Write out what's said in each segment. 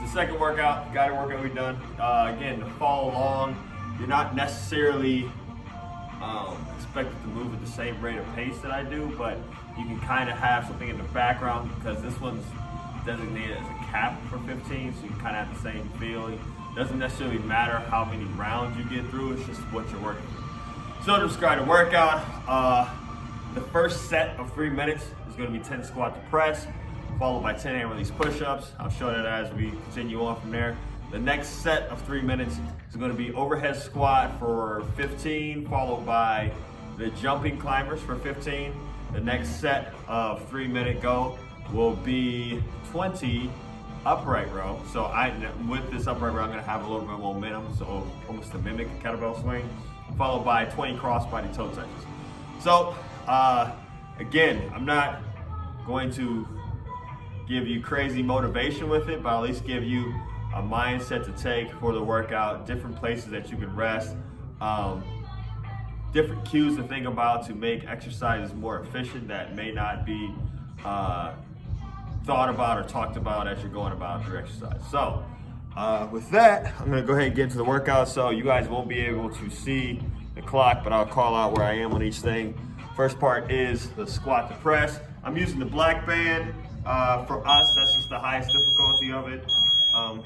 It's the second workout, guided workout we've done. Again, to follow along, you're not necessarily expected to move at the same rate of pace that I do, but you can kind of have something in the background because this one's designated as a cap for 15, so you kind of have the same feeling. Doesn't necessarily matter how many rounds you get through, it's just what you're working with. So to describe the workout, the first set of 3 minutes is going to be 10 squat to press, followed by 10 hand release push-ups. I'll show that as we continue on from there. The next set of 3 minutes is going to be overhead squat for 15, followed by the jumping climbers for 15. The next set of 3 minute go will be 20 upright row. So with this upright row, I'm going to have a little bit more momentum, so almost to mimic a kettlebell swing, followed by 20 crossbody toe touches. So again, I'm not going to give you crazy motivation with it, but I'll at least give you a mindset to take for the workout, different places that you can rest, different cues to think about to make exercises more efficient that may not be thought about or talked about as you're going about your exercise. So with that, I'm gonna go ahead and get into the workout. So you guys won't be able to see the clock, but I'll call out where I am on each thing. First part is the squat to press. I'm using the black band. For us, that's just the highest difficulty of it.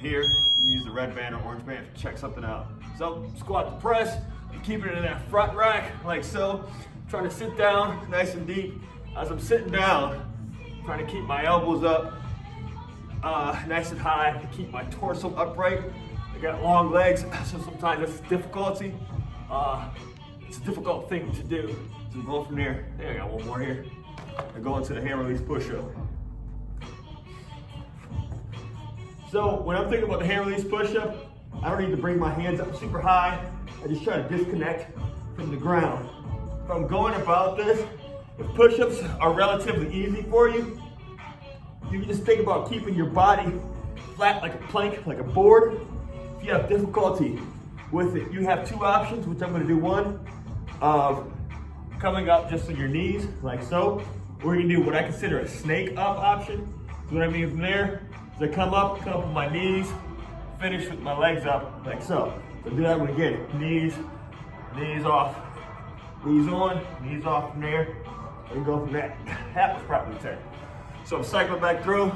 Here, you can use the red band or orange band to check something out. So, squat to press, I'm keeping it in that front rack, like so. Trying to sit down nice and deep. As I'm sitting down, trying to keep my elbows up nice and high, to keep my torso upright. I got long legs, so sometimes that's a difficulty. It's a difficult thing to do. So I'm going from there. Hey, I got one more here. I go into the hand release push-up. So when I'm thinking about the hand release push-up, I don't need to bring my hands up super high. I just try to disconnect from the ground. If I'm going about this, if push-ups are relatively easy for you, you can just think about keeping your body flat like a plank, like a board. If you have difficulty with it, you have two options, which I'm gonna do one of coming up just on your knees, like so. Or you can do what I consider a snake up option. So what I mean from there is I come up with my knees, finish with my legs up, like so. So do that one again. Knees, knees off, knees on, knees off from there, and go from there. That was probably 10. So I'm cycling back through,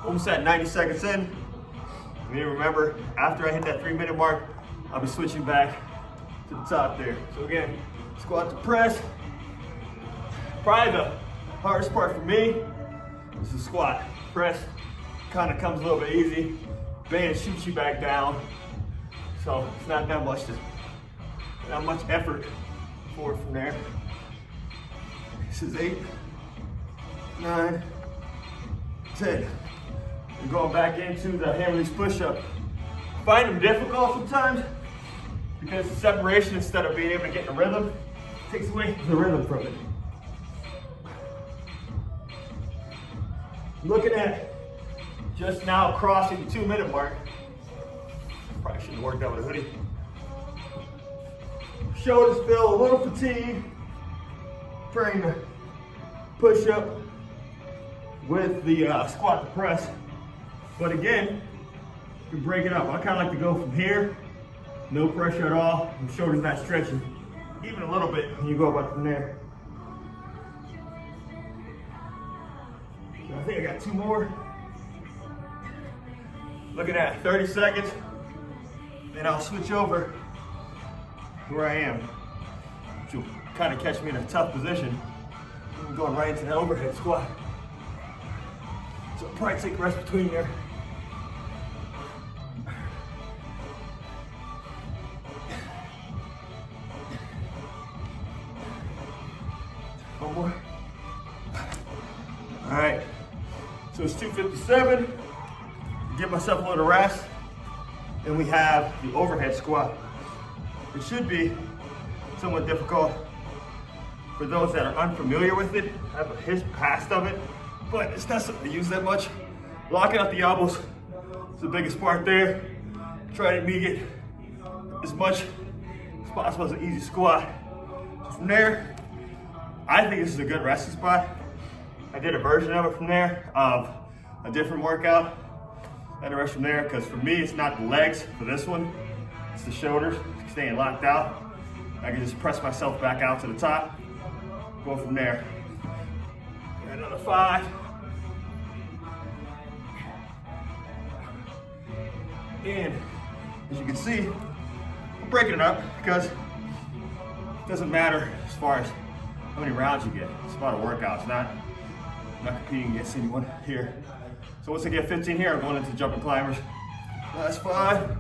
almost at 90 seconds in. And then remember, after I hit that 3 minute mark, I'll be switching back to the top there. So again, squat to press. Probably the hardest part for me is the squat. Press kind of comes a little bit easy. Band shoots you back down. So it's not that much effort for it from there. This is 8, 9, 10. We're going back into the hand release push-up. Find them difficult sometimes because the separation, instead of being able to get in the rhythm, takes away the rhythm from it. Looking at just now crossing the 2 minute mark. Probably should have worked out with a hoodie. Shoulders feel a little fatigued. Trying to push up with the squat to press. But again, you can break it up. I kind of like to go from here, no pressure at all, and shoulders not stretching. Even a little bit, and you go about from there. So I think I got 2 more. Looking at 30 seconds, then I'll switch over to where I am, which will kind of catch me in a tough position. I'm going right into that overhead squat. So I'll probably take a rest between there. One more. All right, so it's 2:57. Give myself a little rest. Then we have the overhead squat. It should be somewhat difficult for those that are unfamiliar with it. I have a past of it, but it's not something to use that much. Locking out the elbows is the biggest part there. Try to make it as much as possible as an easy squat. So from there, I think this is a good resting spot. I did a version of it from there of a different workout. And the rest from there, because for me, it's not the legs for this one, it's the shoulders, staying locked out. I can just press myself back out to the top, go from there. And another 5. And as you can see, I'm breaking it up because it doesn't matter as far as how many rounds you get. It's about a workout. It's not, I'm not competing against anyone here. So once I get 15 here, I'm going into jumping climbers. Last 5.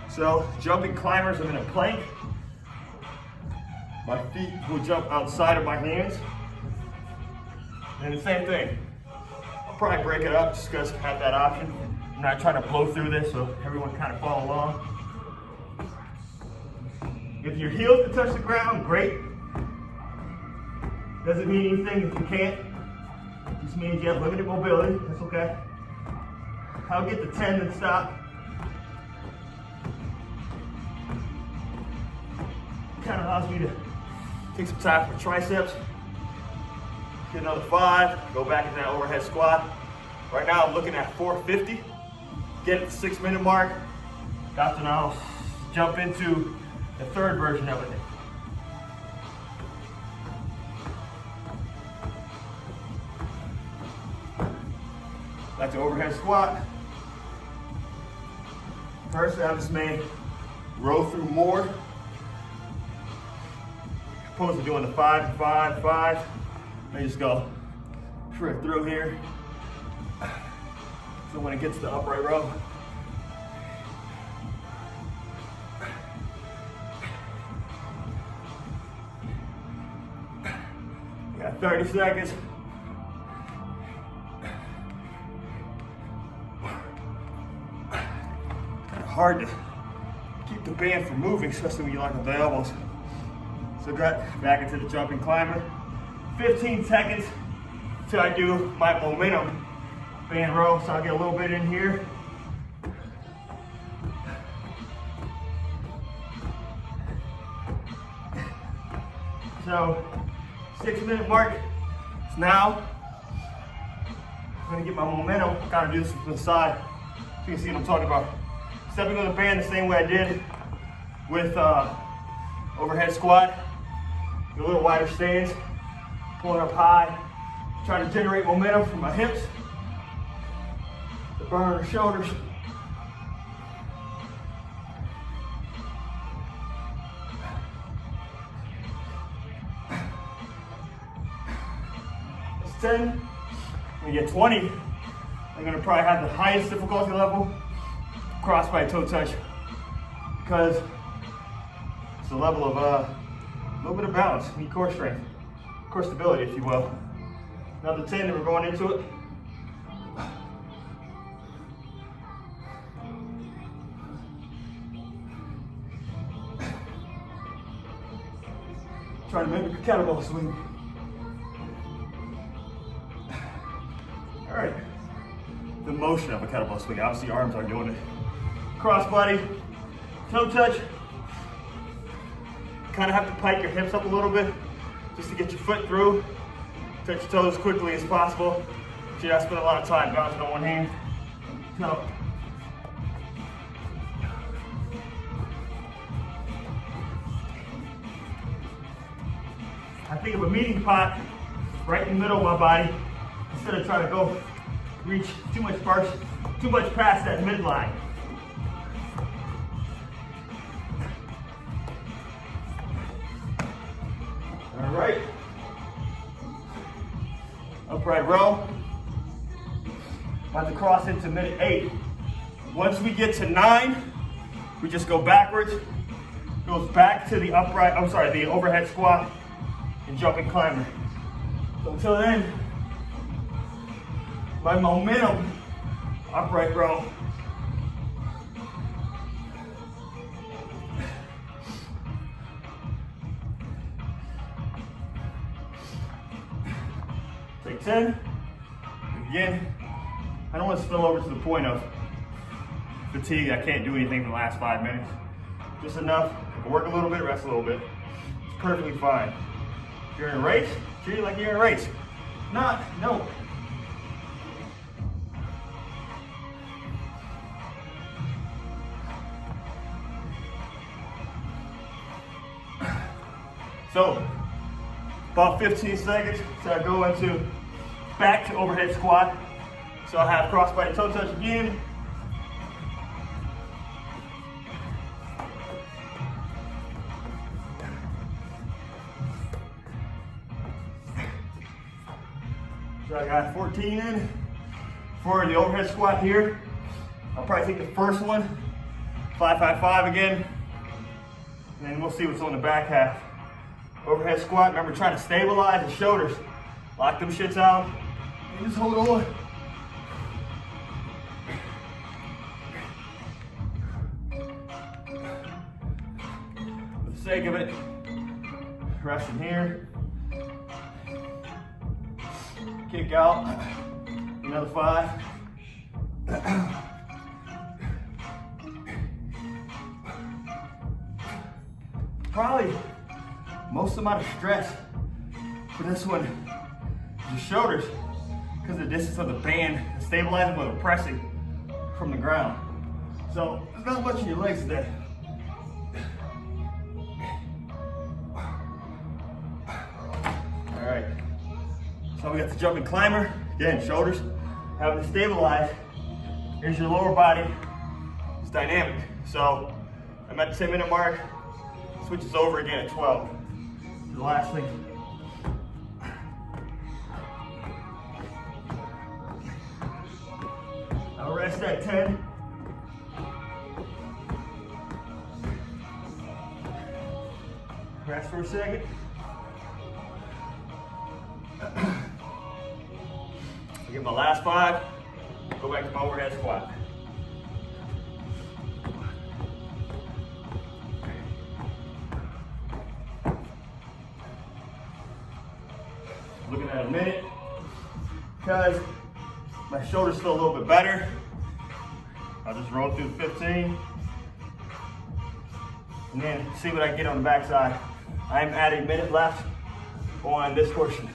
So jumping climbers, I'm in a plank. My feet will jump outside of my hands. And the same thing. I'll probably break it up just because I have that option. I'm not trying to blow through this, so everyone kind of follow along. If your heels can touch the ground, great. Doesn't mean anything if you can't. It just means you have limited mobility. That's okay. I'll get to 10 and stop. Kind of allows me to take some time for triceps. Get another 5. Go back into that overhead squat. Right now I'm looking at 450. Get at the 6-minute mark. Got to now jump into the third version of it. Back to overhead squat. First, I just may row through more. Opposed to doing the 5, 5, 5. Let me just go straight through here. So when it gets to the upright row, we got 30 seconds. Kind of hard to keep the band from moving, especially when you lock up the elbows. So got back into the jumping climber. 15 seconds till I do my momentum band row. So I'll get a little bit in here. So 6-minute mark. So now I'm gonna get my momentum. Kind of do this from the side so you can see what I'm talking about. Stepping on the band the same way I did with overhead squat. A little wider stance, pulling up high, trying to generate momentum from my hips, the burn the shoulders. That's 10. When you get 20, I'm gonna probably have the highest difficulty level, crossbody toe touch, because it's the level of a little bit of balance, need core strength, core stability, if you will. Another 10, and we're going into it. Trying to mimic a kettlebell swing. All right, the motion of a kettlebell swing. Obviously, your arms aren't doing it. Crossbody, toe touch. Kind of have to pike your hips up a little bit just to get your foot through. Touch your toes as quickly as possible. So you have to spend a lot of time bouncing on one hand. So, I think of a meeting pot right in the middle of my body instead of trying to go reach too much past that midline. All right. Upright row. About to cross into minute 8. Once we get to 9, we just go backwards. Goes back to the the overhead squat and jumping climber. So until then, my momentum, upright row. Take 10. Again, I don't want to spill over to the point of fatigue. I can't do anything for the last 5 minutes. Just enough. I can work a little bit, rest a little bit. It's perfectly fine. If you're in a race, treat it like you're in a race. Not, no. So, about 15 seconds, so I go into back to overhead squat. So I have crossbody toe touch again. So I got 14 in for the overhead squat here. I'll probably take the first one, 5-5-5 again, and then we'll see what's on the back half. Overhead squat, remember trying to stabilize the shoulders. Lock them shits out, and just hold on. For the sake of it, resting here. Kick out, another 5. Probably most amount of stress for this one is the shoulders because of the distance of the band, stabilizing while pressing from the ground. So there's not much in your legs today. All right. So we got the jumping climber. Again, shoulders having to stabilize. Here's your lower body. It's dynamic. So I'm at the 10-minute mark. Switches over again at 12. The last thing. I'll rest at 10. Rest for a second. I'll get my last 5, go back to my overhead squat. Looking at a minute, because my shoulders feel a little bit better. I'll just roll through the 15, and then see what I get on the backside. I'm at a minute left on this portion.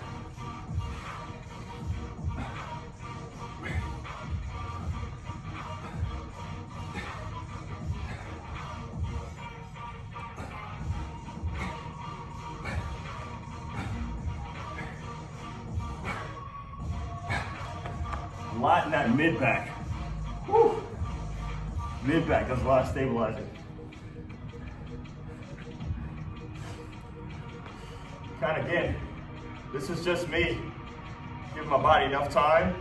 A lot in that mid back. Woo. Mid back does a lot of stabilizing. Kind of again, this is just me giving my body enough time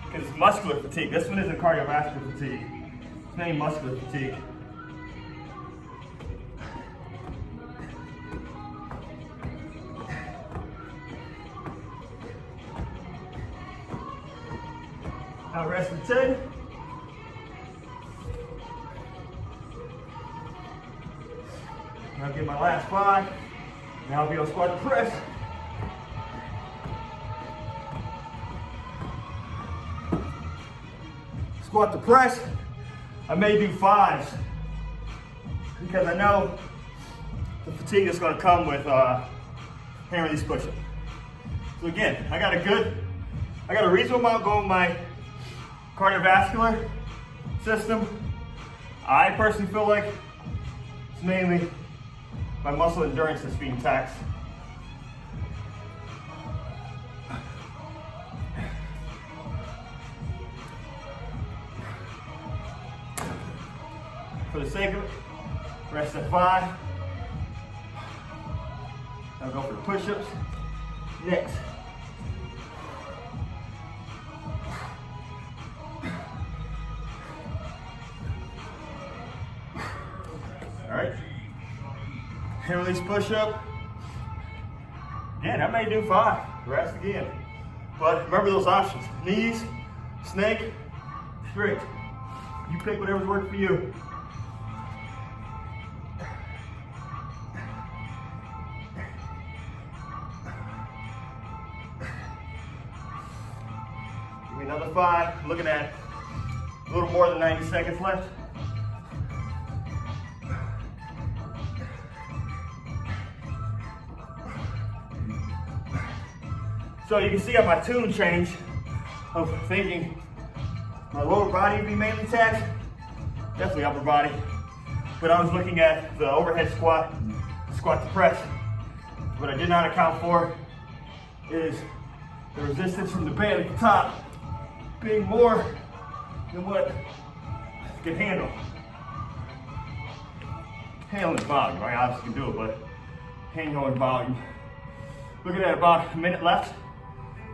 because it's muscular fatigue. This one isn't cardiovascular fatigue. It's mainly muscular fatigue. Now rest at 10. I'll get my last 5. Now I'll be on squat to press. Squat to press. I may do 5s because I know the fatigue is going to come with hand release push-up. So again, I got a reasonable amount going with my cardiovascular system. I personally feel like it's mainly my muscle endurance that's being taxed. For the sake of it, rest at 5. I'll go for the push-ups next. All right. Hand release push-up. Again, I may do 5. Rest again. But remember those options. Knees, snake, straight. You pick whatever's working for you. Give me another 5. Looking at a little more than 90 seconds left. So you can see on my tune change of thinking my lower body would be mainly taxed, definitely upper body. But I was looking at the overhead squat, squat to press. What I did not account for is the resistance from the band at the top being more than what I can handle. Handling volume, right? Obviously can do it, but handling volume. Looking at about a minute left.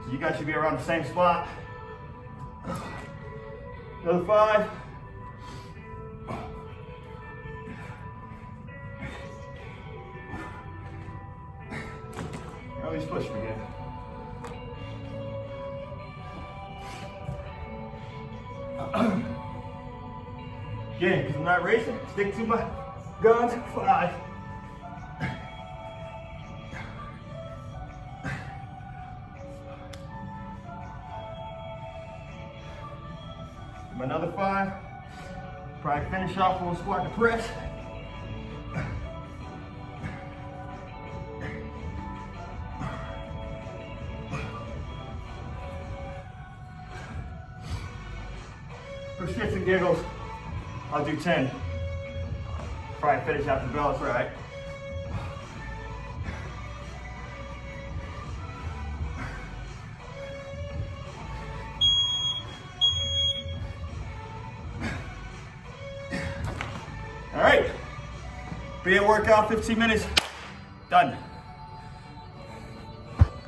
So you guys should be around the same spot. Another 5. Now let's push again. Again, because I'm not racing, stick to my guns. 5. Another 5. Probably finish off on squat to press. For shits and giggles, I'll do 10. Probably finish after the bell's right. All right, be a workout, 15 minutes, done.